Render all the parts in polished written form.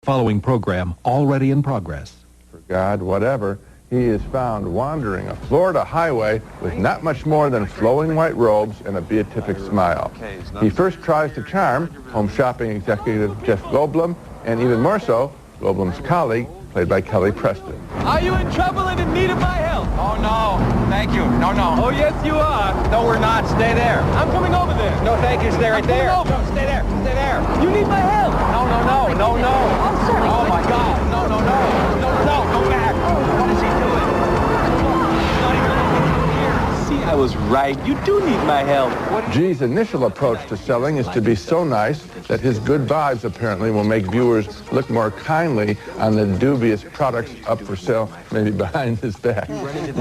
Following program already in progress. For God, whatever, he is found wandering a Florida highway with not much more than flowing white robes and a beatific smile. He first tries to charm home shopping executive Jeff Goldblum, and even more so, Goldblum's colleague, played by Kelly Preston. Are you in trouble and in need of my help? Oh, no. Thank you. No, no. Oh, yes, you are. No, we're not. Stay there. I'm coming over there. No, thank you. Stay right there. Over. No, stay there. Stay there. You need my help. No, no, no. No, no. Oh, sorry. Oh, my God. No, no, no. No, no. Go back. What is he doing? He's not even looking here. See, I was right. You do need my help. G's initial approach to selling is to be so nice that his good vibes apparently will make viewers look more kindly on the dubious products up for sale, maybe behind his back.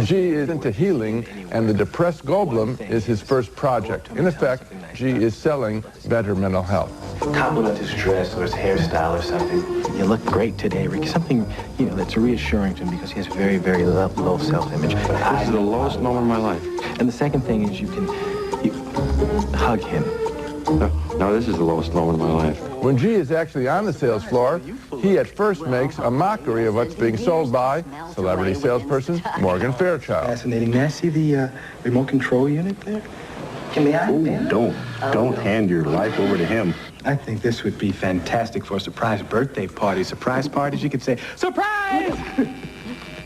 G is into healing, and the depressed Goldblum is his first project. In effect, G is selling better mental health. Compliment his dress or his hairstyle or something. You look great today, Ricky. Something, that's reassuring to him because he has very, very low self-image. This is the lowest moment of my life. And the second thing is you hug him. No, this is the lowest moment of my life. When G is actually on the sales floor, he at first makes a mockery of what's being sold by celebrity salesperson Morgan Fairchild. Fascinating. May I see the remote control unit there? Can I? Ooh, don't hand your life over to him. I think this would be fantastic for a surprise birthday party. Surprise parties, you could say, surprise!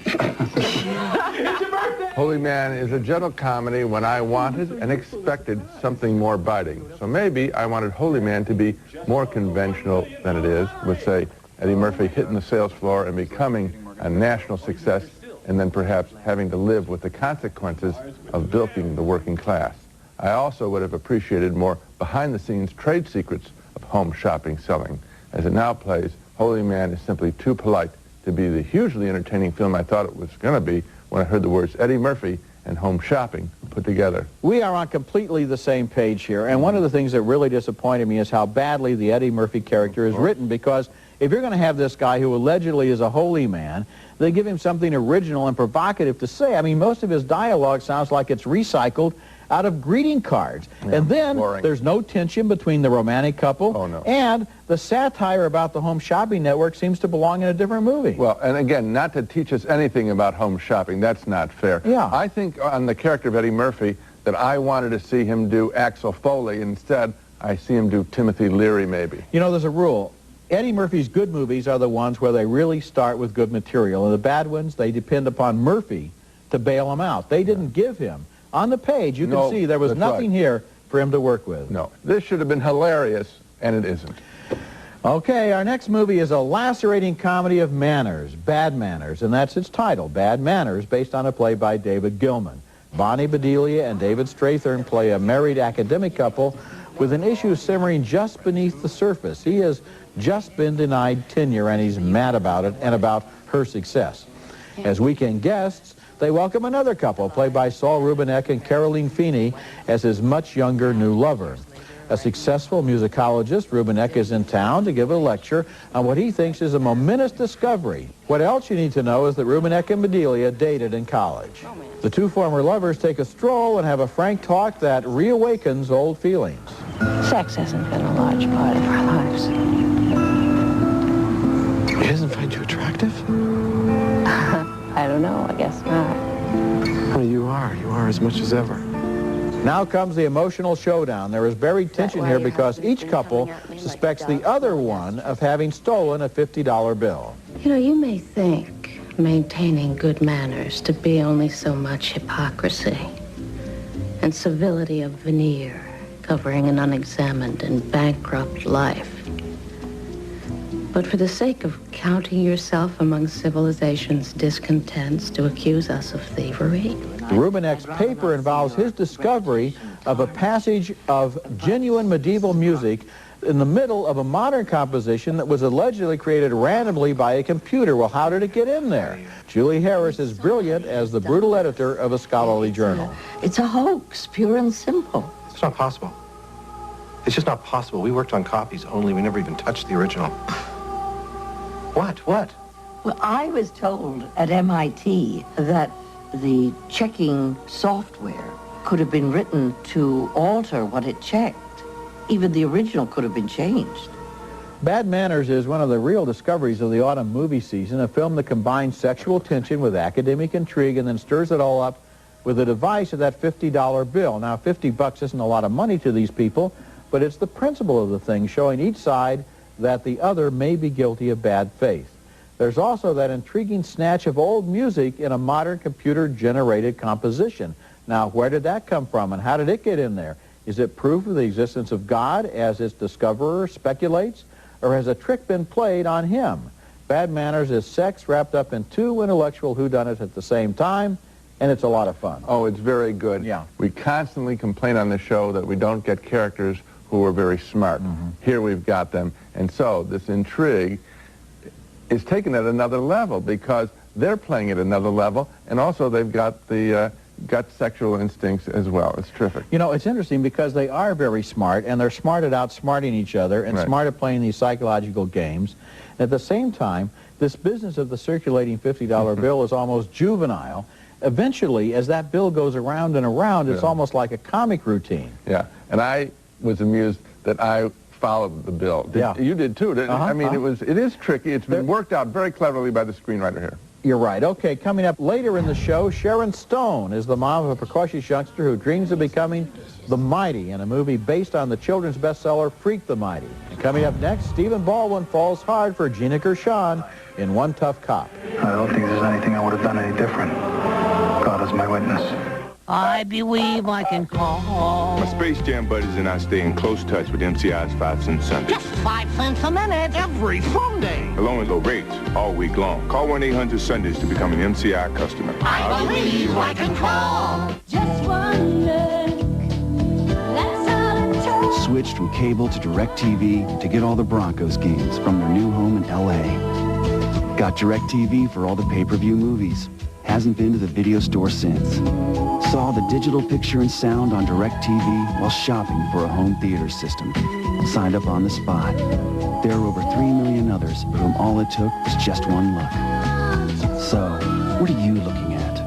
It's your birthday! Holy Man is a gentle comedy when I wanted and expected something more biting. So maybe I wanted Holy Man to be more conventional than it is, with, say, Eddie Murphy hitting the sales floor and becoming a national success, and then perhaps having to live with the consequences of bilking the working class. I also would have appreciated more behind-the-scenes trade secrets of home shopping selling. As it now plays, Holy Man is simply too polite to be the hugely entertaining film I thought it was going to be when I heard the words Eddie Murphy and home shopping put together. We are on completely the same page here, and one of the things that really disappointed me is how badly the Eddie Murphy character is written, because if you're going to have this guy who allegedly is a holy man, they give him something original and provocative to say. I mean, most of his dialogue sounds like it's recycled out of greeting cards. Yeah, and then boring. There's no tension between the romantic couple. Oh, no. And the satire about the home shopping network seems to belong in a different movie. Well, and again, not to teach us anything about home shopping. That's not fair. Yeah. I think on the character of Eddie Murphy that I wanted to see him do Axel Foley. Instead, I see him do Timothy Leary, maybe. You know, there's a rule. Eddie Murphy's good movies are the ones where they really start with good material, and the bad ones, they depend upon Murphy to bail them out. They didn't give him. On the page, you can see there was nothing here for him to work with. No, this should have been hilarious, and it isn't. Okay, our next movie is a lacerating comedy of manners, Bad Manners, and that's its title, Bad Manners, based on a play by David Gilman. Bonnie Bedelia and David Strathern play a married academic couple with an issue simmering just beneath the surface. He has just been denied tenure, and he's mad about it and about her success. As weekend guests, they welcome another couple, played by Saul Rubinek and Caroline Feeney, as his much younger new lover. A successful musicologist, Rubinek is in town to give a lecture on what he thinks is a momentous discovery. What else you need to know is that Rubinek and Bedelia dated in college. The two former lovers take a stroll and have a frank talk that reawakens old feelings. Sex hasn't been a large part of our lives. He doesn't find you attractive? I don't know, I guess not. Well, you are as much as ever. Now comes the emotional showdown. There is buried tension here because each couple suspects the other one of having stolen a $50 bill. You know, you may think maintaining good manners to be only so much hypocrisy and civility of veneer covering an unexamined and bankrupt life. But for the sake of counting yourself among civilization's discontents to accuse us of thievery? Rubinek's paper involves his discovery of a passage of genuine medieval music in the middle of a modern composition that was allegedly created randomly by a computer. Well, how did it get in there? Julie Harris is brilliant as the brutal editor of a scholarly journal. It's a hoax, pure and simple. It's not possible. It's just not possible. We worked on copies only. We never even touched the original. What? Well, I was told at MIT that the checking software could have been written to alter what it checked. Even the original could have been changed. Bad Manners is one of the real discoveries of the autumn movie season, a film that combines sexual tension with academic intrigue and then stirs it all up with a device of that $50 bill. Now, $50 isn't a lot of money to these people, but it's the principle of the thing, showing each side that the other may be guilty of bad faith. There's also that intriguing snatch of old music in a modern computer-generated composition. Now, where did that come from, and how did it get in there? Is it proof of the existence of God, as its discoverer speculates, or has a trick been played on him? Bad Manners is sex wrapped up in two intellectual whodunits at the same time, and it's a lot of fun. Oh, it's very good. Yeah. We constantly complain on the show that we don't get characters who are very smart. Here we've got them. And so this intrigue is taken at another level because they're playing at another level, and also they've got the gut sexual instincts as well. It's terrific. You know, it's interesting because they are very smart, and they're smart at outsmarting each other and smart at playing these psychological games. And at the same time, this business of the circulating $50 bill is almost juvenile. Eventually, as that bill goes around and around, it's almost like a comic routine. Yeah, and I was amused that I followed the bill. You did too, didn't you? I mean, it is tricky. It's been worked out very cleverly by the screenwriter here. You're right. Okay, coming up later in the show, Sharon Stone is the mom of a precocious youngster who dreams of becoming the Mighty in a movie based on the children's bestseller Freak the Mighty. And coming up next, Stephen Baldwin falls hard for Gina Gershon in One Tough Cop. I don't think there's anything I would have done any different. God is my witness. I believe I can call. My Space Jam buddies and I stay in close touch with MCI's 5 Cent Sundays. Just 5 cents a minute every Sunday. Along with low rates all week long. Call 1-800-SUNDAYS to become an MCI customer. I believe I can call. Just one look, that's all it takes. Switched from cable to DirecTV to get all the Broncos games from their new home in L.A. Got DirecTV for all the pay-per-view movies. Hasn't been to the video store since. Saw the digital picture and sound on DirecTV while shopping for a home theater system. Signed up on the spot. There are over 3 million others for whom all it took was just one look. So, what are you looking at?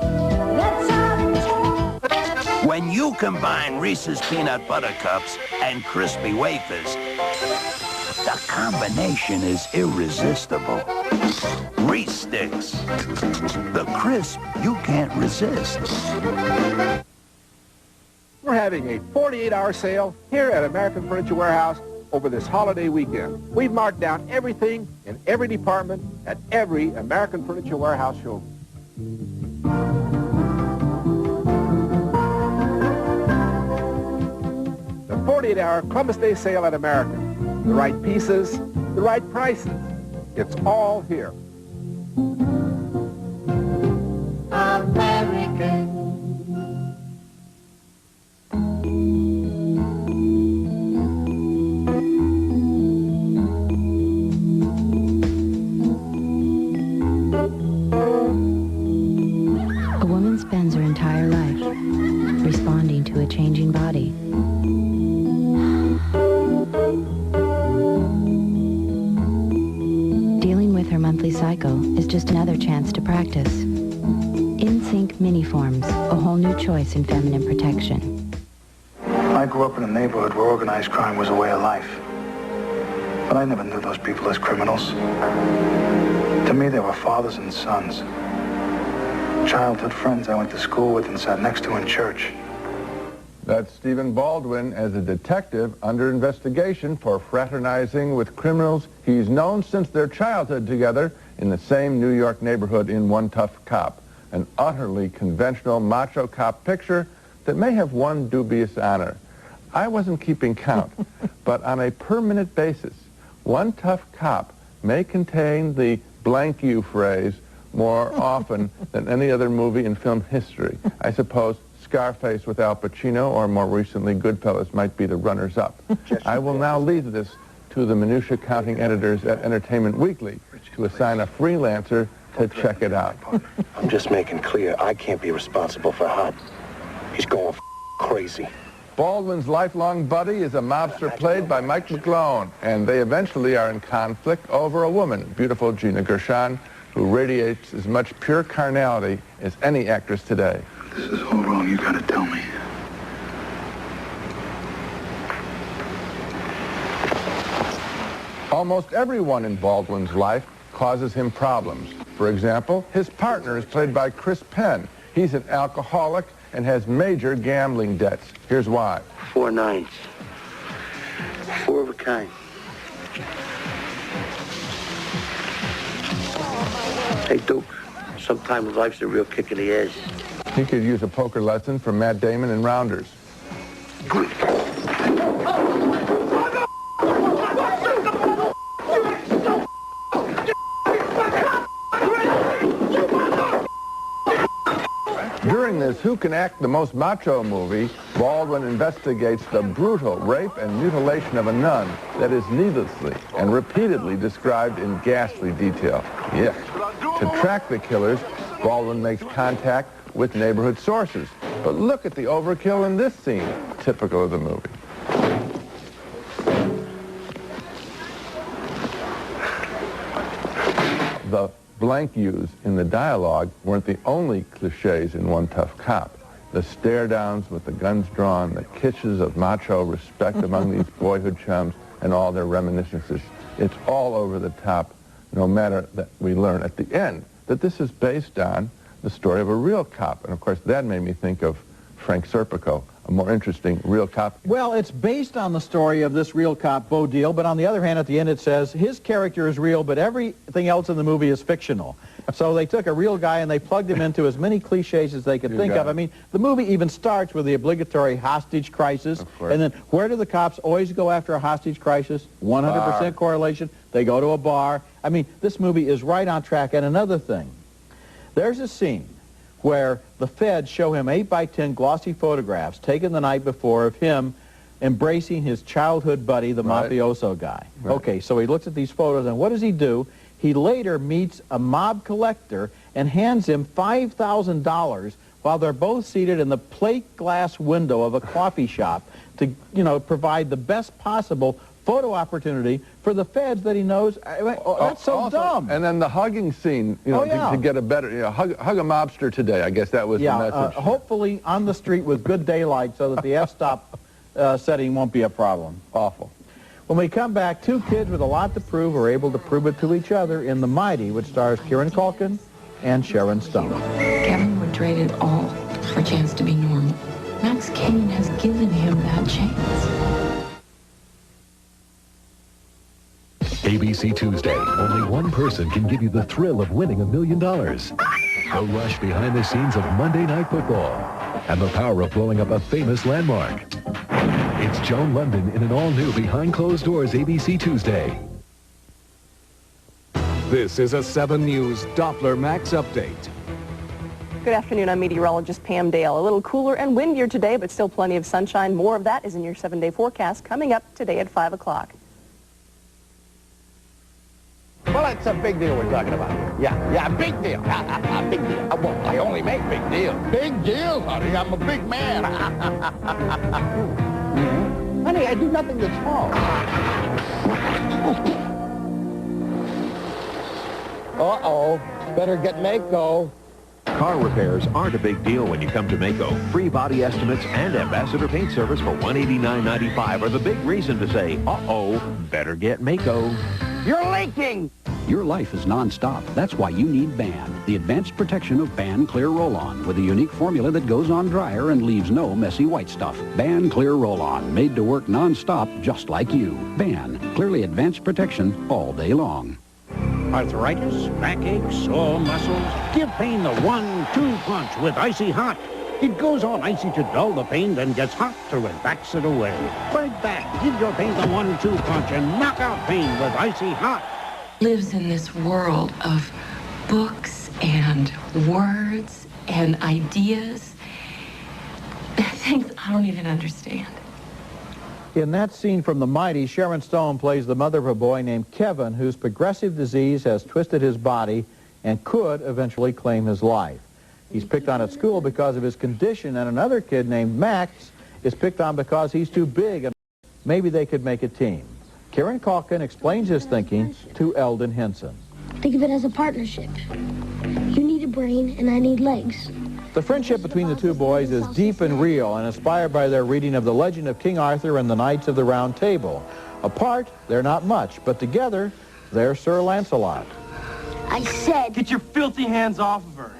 When you combine Reese's Peanut Butter Cups and Crispy Wafers, the combination is irresistible. Reese Sticks, the crisp you can't resist. We're having a 48-hour sale here at American Furniture Warehouse over this holiday weekend. We've marked down everything in every department at every American Furniture Warehouse showroom. The 48-hour Columbus Day sale at American. The right pieces, the right prices. It's all here. American. A woman spends her entire life responding to a changing body. Dealing with her monthly cycle is just another chance to practice. In-Sync Mini-Forms, a whole new choice in feminine protection. I grew up in a neighborhood where organized crime was a way of life. But I never knew those people as criminals. To me, they were fathers and sons. Childhood friends I went to school with and sat next to in church. That's Stephen Baldwin as a detective under investigation for fraternizing with criminals he's known since their childhood together in the same New York neighborhood in One Tough Cop. An utterly conventional macho cop picture that may have one dubious honor. I wasn't keeping count, but on a per-minute basis, One Tough Cop may contain the blank you phrase more often than any other movie in film history. I suppose Scarface with Al Pacino, or more recently Goodfellas, might be the runners-up. I will now leave this to the minutia counting editors at Entertainment Weekly to assign a freelancer to check it out. I'm just making clear I can't be responsible for Hut. He's going crazy. Baldwin's lifelong buddy is a mobster played by Mike McGlone, and they eventually are in conflict over a woman, beautiful Gina Gershon, who radiates as much pure carnality as any actress today. This is all wrong. You gotta tell me. Almost everyone in Baldwin's life causes him problems. For example, his partner is played by Chris Penn. He's an alcoholic and has major gambling debts. Here's why. 4 9s. 4 of a kind. Hey, Duke, sometimes life's a real kick in the ass. He could use a poker lesson from Matt Damon and Rounders. During this Who Can Act the Most Macho movie, Baldwin investigates the brutal rape and mutilation of a nun that is needlessly and repeatedly described in ghastly detail. Yeah. To track the killers, Baldwin makes contact with neighborhood sources. But look at the overkill in this scene, typical of the movie. The blank yous in the dialogue weren't the only cliches in One Tough Cop. The stare-downs with the guns drawn, the kisses of macho respect among these boyhood chums, and all their reminiscences. It's all over the top, no matter that we learn at the end that this is based on the story of a real cop. And of course, that made me think of Frank Serpico, a more interesting real cop. Well, it's based on the story of this real cop, Bo Deal, but on the other hand, at the end it says his character is real, but everything else in the movie is fictional. So they took a real guy and they plugged him into as many cliches as they could think of. I mean, the movie even starts with the obligatory hostage crisis, and then where do the cops always go after a hostage crisis? 100% correlation. They go to a bar. I mean, this movie is right on track. And another thing, there's a scene where the feds show him 8x10 glossy photographs taken the night before of him embracing his childhood buddy, the mafioso guy. Okay, so he looks at these photos, and what does he do? He later meets a mob collector and hands him $5,000 while they're both seated in the plate glass window of a coffee shop to, you know, provide the best possible photo opportunity for the feds that he knows. That's so also, dumb. And then the hugging scene, you know, to get a better, you know, hug a mobster today. I guess that was the message. Hopefully on the street with good daylight so that the f-stop setting won't be a problem. Awful. When we come back, two kids with a lot to prove are able to prove it to each other in The Mighty, which stars Kieran Culkin and Sharon Stone. Kevin would trade it all for a chance to be normal. Max Kane has given him that chance. ABC Tuesday. Only one person can give you the thrill of winning $1 million. The rush behind the scenes of Monday Night Football. And the power of blowing up a famous landmark. It's Joan London in an all-new Behind Closed Doors ABC Tuesday. This is a 7 News Doppler Max update. Good afternoon, I'm meteorologist Pam Dale. A little cooler and windier today, but still plenty of sunshine. More of that is in your 7-day forecast coming up today at 5 o'clock. Well, it's a big deal we're talking about here. Yeah, big deal. Big deal. Well, I only make big deals. Big deals, honey. I'm a big man. Honey, I do nothing that's small. Uh-oh. Better get Mako. Car repairs aren't a big deal when you come to Mako. Free body estimates and ambassador paint service for $189.95 are the big reason to say, uh-oh, better get Mako. You're leaking! Your life is non-stop. That's why you need BAN, the advanced protection of BAN Clear Roll-On, with a unique formula that goes on drier and leaves no messy white stuff. BAN Clear Roll-On, made to work non-stop just like you. BAN, clearly advanced protection all day long. Arthritis, backache, sore muscles? Give pain the 1-2 punch with Icy Hot. It goes on icy to dull the pain, then gets hot to relax it away. Right back, give your pain the 1-2 punch and knock out pain with Icy Hot. Lives in this world of books and words and ideas. Things I don't even understand. In that scene from The Mighty, Sharon Stone plays the mother of a boy named Kevin whose progressive disease has twisted his body and could eventually claim his life. He's picked on at school because of his condition, and another kid named Max is picked on because he's too big, and maybe they could make a team. Kieran Culkin explains his thinking to Eldon Henson. Think of it as a partnership. You need a brain, and I need legs. The friendship between the two boys is deep and real and inspired by their reading of the legend of King Arthur and the Knights of the Round Table. Apart, they're not much, but together, they're Sir Lancelot. I said... Get your filthy hands off of her.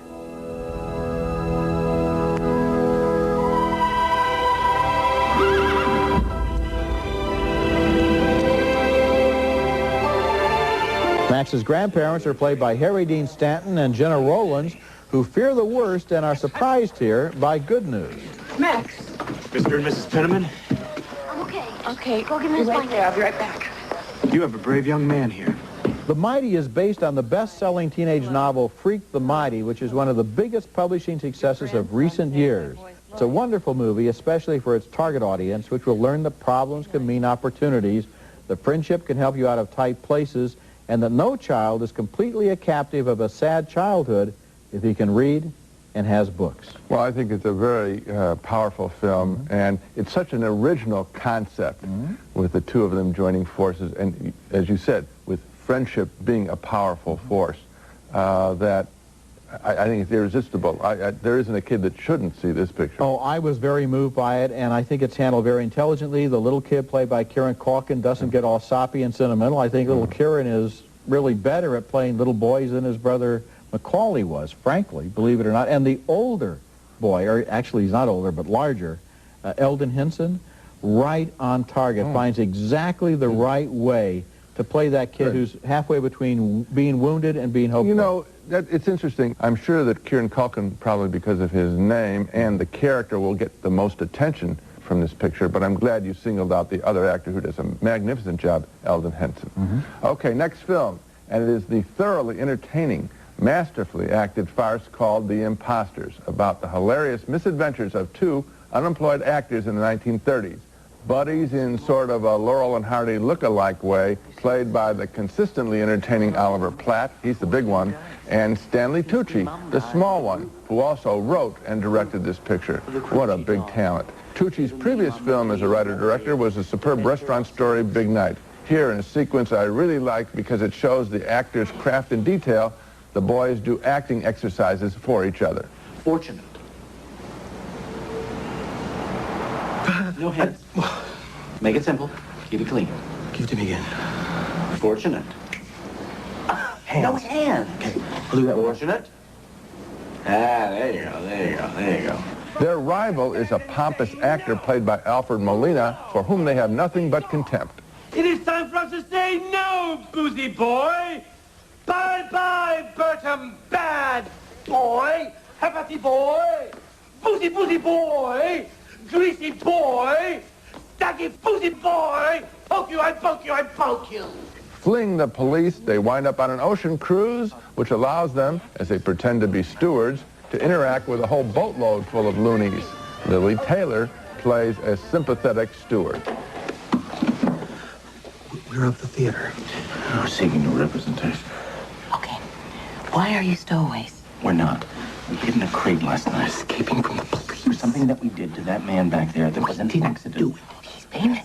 Max's grandparents are played by Harry Dean Stanton and Jenna Rowlands, who fear the worst and are surprised here by good news. Max. Mr. and Mrs. Penniman. I'm okay. Okay. Go give me his blanket. I'll be right back. You have a brave young man here. The Mighty is based on the best-selling teenage novel Freak the Mighty, which is one of the biggest publishing successes of recent years. It's a wonderful movie, especially for its target audience, which will learn that problems can mean opportunities, that friendship can help you out of tight places, and that no child is completely a captive of a sad childhood if he can read and has books. Well, I think it's a very powerful film, and it's such an original concept with the two of them joining forces, and as you said, with friendship being a powerful force, that I think it's irresistible. There isn't a kid that shouldn't see this picture. Oh, I was very moved by it, and I think it's handled very intelligently. The little kid played by Kieran Culkin doesn't get all soppy and sentimental. I think little Kieran is really better at playing little boys than his brother Macaulay was, frankly, believe it or not. And the older boy, or actually he's not older, but larger, Eldon Henson, right on target, finds exactly the right way to play that kid who's halfway between being wounded and being hopeful. You know, it's interesting. I'm sure that Kieran Culkin, probably because of his name and the character, will get the most attention from this picture, but I'm glad you singled out the other actor who does a magnificent job, Eldon Henson. Okay, next film, and it is the thoroughly entertaining, masterfully acted farce called The Impostors, about the hilarious misadventures of two unemployed actors in the 1930s. Buddies in sort of a Laurel and Hardy look-alike way, played by the consistently entertaining Oliver Platt, he's the big one, and Stanley Tucci, the small one, who also wrote and directed this picture. What a big talent. Tucci's previous film as a writer-director was the superb restaurant story Big Night. Here, in a sequence I really liked because it shows the actors' craft in detail, the boys do acting exercises for each other. Fortunate. No hands. Make it simple. Keep it clean. Give it to me again. Fortunate. Hands. No hands. Okay, I'll do that one. Fortunate. Ah, there you go, there you go, there you go. Their rival is a pompous actor played by Alfred Molina, for whom they have nothing but contempt. It is time for us to say no, boozy boy. Bye-bye, Bertram, bad boy. Happy boy. Boozy boy. Greasy boy. Staggy boozy boy. Poke you, I poke you, I poke you. Fleeing the police, they wind up on an ocean cruise, which allows them, as they pretend to be stewards, to interact with a whole boatload full of loonies. Lily Taylor plays a sympathetic steward. We're of the theater. We're seeking no representation. Okay. Why are you stowaways? We're not. We hid in a crate last night. Escaping from the police. There's something that we did to that man back there that was an accident. He's famous.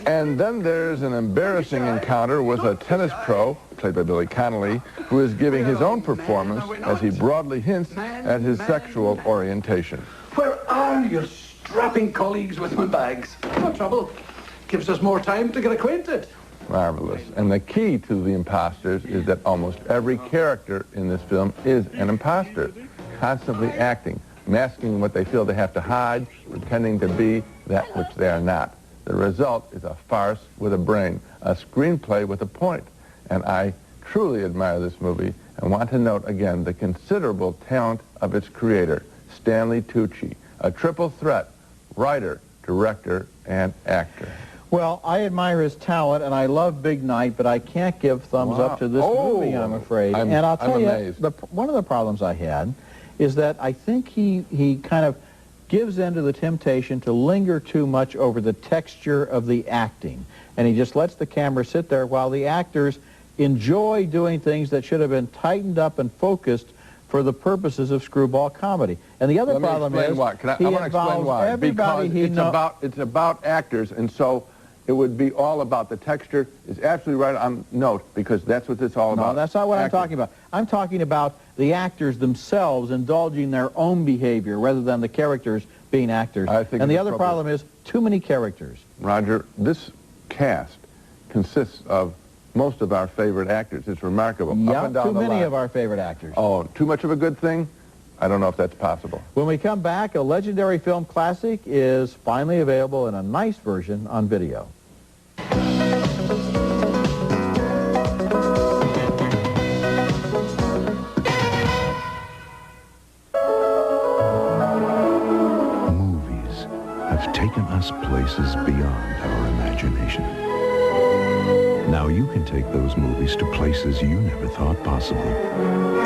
And then there's an embarrassing encounter with a tennis pro, played by Billy Connolly, who is giving his own performance as he broadly hints at his sexual orientation. Where are your strapping colleagues with my bags? No trouble. Gives us more time to get acquainted. Marvelous. And the key to The Impostors is that almost every character in this film is an imposter, constantly acting, masking what they feel they have to hide, pretending to be that which they are not. The result is a farce with a brain, a screenplay with a point. And I truly admire this movie and want to note again the considerable talent of its creator, Stanley Tucci, a triple threat, writer, director, and actor. Well, I admire his talent, and I love Big Night, but I can't give thumbs up to this movie, I'm afraid. And I'll tell you, one of the problems I had is that I think he kind of gives in to the temptation to linger too much over the texture of the acting. And he just lets the camera sit there while the actors enjoy doing things that should have been tightened up and focused for the purposes of screwball comedy. And the other problem is, I want to explain why. Because it's about actors, and so it would be all about the texture. Is absolutely right on note, because that's what it's all about. No, that's not what I'm talking about. I'm talking about the actors themselves indulging their own behavior rather than the characters being actors. And the other problem is too many characters. Roger, this cast consists of most of our favorite actors. It's remarkable. Yeah, Up and down too the many line. of our favorite actors. Oh, too much of a good thing? I don't know if that's possible. When we come back, a legendary film classic is finally available in a nice version on video. Movies have taken us places beyond our imagination. Now you can take those movies to places you never thought possible.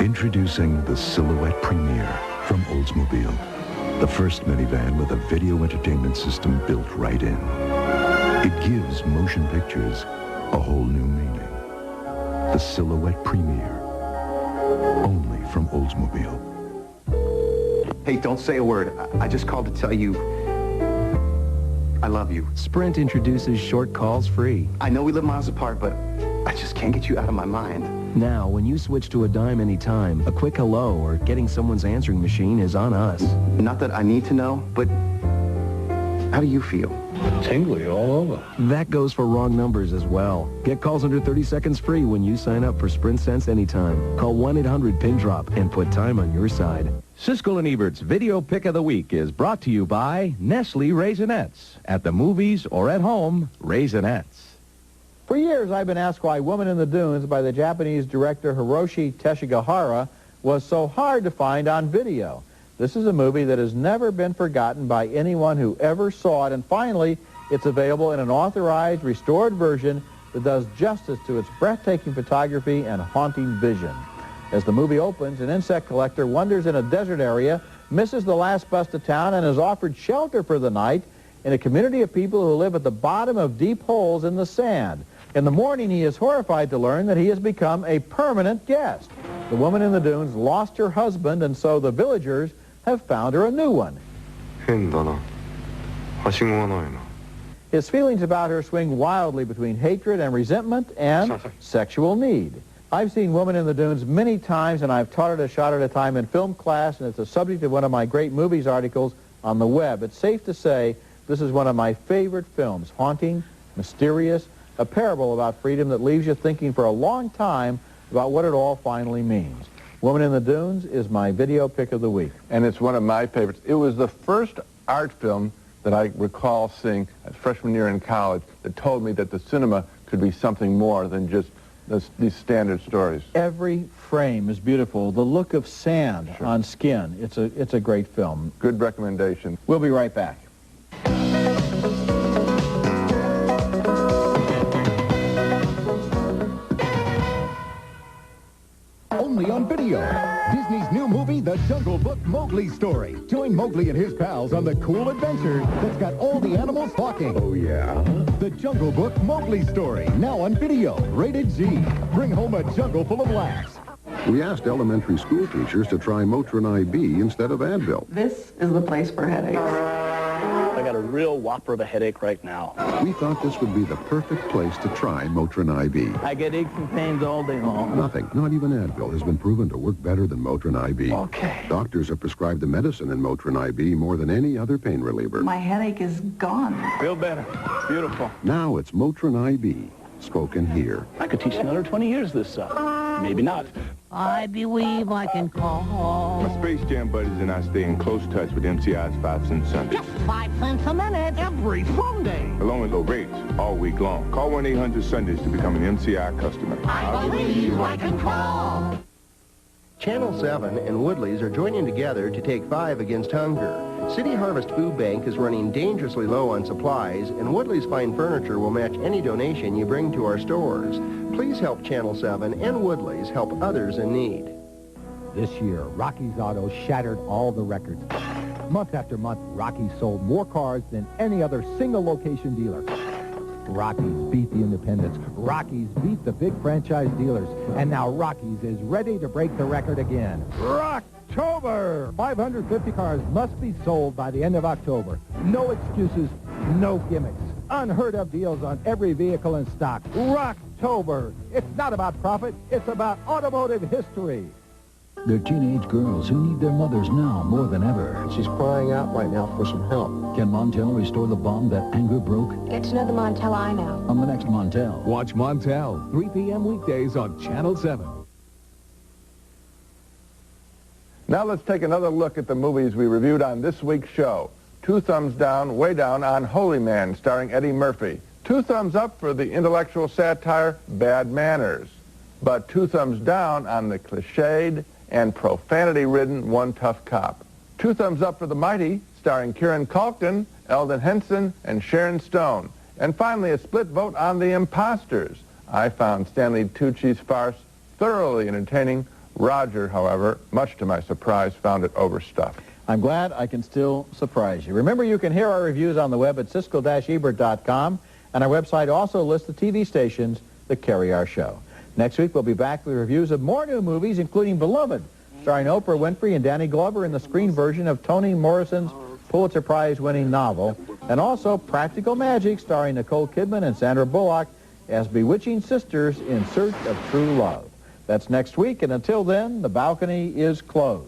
Introducing the Silhouette Premiere from Oldsmobile. The first minivan with a video entertainment system built right in. It gives motion pictures a whole new meaning. The Silhouette Premiere. Only from Oldsmobile. Hey, don't say a word. I just called to tell you I love you. Sprint introduces short calls free. I know we live miles apart, but I just can't get you out of my mind. Now, when you switch to a dime anytime, a quick hello or getting someone's answering machine is on us. Not that I need to know, but how do you feel? Tingly all over. That goes for wrong numbers as well. Get calls under 30 seconds free when you sign up for Sprint Sense anytime. Call 1-800-PIN-DROP and put time on your side. Siskel and Ebert's Video Pick of the Week is brought to you by Nestle Raisinets. At the movies or at home, Raisinets. For years, I've been asked why Woman in the Dunes by the Japanese director Hiroshi Teshigahara was so hard to find on video. This is a movie that has never been forgotten by anyone who ever saw it, and finally, it's available in an authorized, restored version that does justice to its breathtaking photography and haunting vision. As the movie opens, an insect collector wanders in a desert area, misses the last bus to town, and is offered shelter for the night in a community of people who live at the bottom of deep holes in the sand. In the morning, he is horrified to learn that he has become a permanent guest. The woman in the dunes lost her husband, and so the villagers have found her a new one. His feelings about her swing wildly between hatred and resentment and sexual need. I've seen Woman in the Dunes many times, and I've taught it a shot at a time in film class, and it's the subject of one of my great movies articles on the web. It's safe to say this is one of my favorite films, haunting, mysterious, a parable about freedom that leaves you thinking for a long time about what it all finally means. Woman in the Dunes is my video pick of the week. And it's one of my favorites. It was the first art film that I recall seeing as freshman year in college that told me that the cinema could be something more than just these standard stories. Every frame is beautiful. The look of sand on skin. It's a great film. Good recommendation. We'll be right back. Only on video. Disney's new movie, The Jungle Book Mowgli's Story. Join Mowgli and his pals on the cool adventure that's got all the animals talking. Oh, yeah? The Jungle Book Mowgli's Story, now on video. Rated G. Bring home a jungle full of laughs. We asked elementary school teachers to try Motrin IB instead of Advil. This is the place for headaches. I got a real whopper of a headache right now. We thought this would be the perfect place to try Motrin IB. I get aches and pains all day long. Nothing, not even Advil, has been proven to work better than Motrin IB. Okay. Doctors have prescribed the medicine in Motrin IB more than any other pain reliever. My headache is gone. Feel better. Beautiful. Now it's Motrin IB, spoken here. I could teach another 20 years this maybe not. I believe I can call. My Space Jam buddies and I stay in close touch with MCI's 5-cent Sundays. Just 5 cents a minute every Sunday. Along with low rates all week long. Call 1-800-Sundays to become an MCI customer. I believe I can call. Channel 7 and Woodley's are joining together to take 5 against hunger. City Harvest Food Bank is running dangerously low on supplies, and Woodley's Fine Furniture will match any donation you bring to our stores. Please help Channel 7 and Woodley's help others in need. This year, Rocky's Auto shattered all the records. Month after month, Rocky's sold more cars than any other single-location dealer. Rocky's beat the independents. Rocky's beat the big franchise dealers. And now Rocky's is ready to break the record again. Rocktober! 550 cars must be sold by the end of October. No excuses, no gimmicks. Unheard of deals on every vehicle in stock. Rocktober! It's not about profit, it's about automotive history. They're teenage girls who need their mothers now more than ever. She's crying out right now for some help. Can Montel restore the bond that anger broke? Get to know the Montel I know. On the next Montel. Watch Montel, 3 p.m. weekdays on Channel 7. Now let's take another look at the movies we reviewed on this week's show. 2 thumbs down, way down on Holy Man, starring Eddie Murphy. 2 thumbs up for the intellectual satire Bad Manners. But 2 thumbs down on the cliched and profanity-ridden One Tough Cop. 2 thumbs up for The Mighty, starring Kieran Culkin, Eldon Henson, and Sharon Stone. And finally, a split vote on The Impostors. I found Stanley Tucci's farce thoroughly entertaining. Roger, however, much to my surprise, found it overstuffed. I'm glad I can still surprise you. Remember, you can hear our reviews on the web at Siskel-Ebert.com, and our website also lists the TV stations that carry our show. Next week, we'll be back with reviews of more new movies, including Beloved, starring Oprah Winfrey and Danny Glover in the screen version of Toni Morrison's Pulitzer Prize-winning novel, and also Practical Magic, starring Nicole Kidman and Sandra Bullock as bewitching sisters in search of true love. That's next week, and until then, the balcony is closed.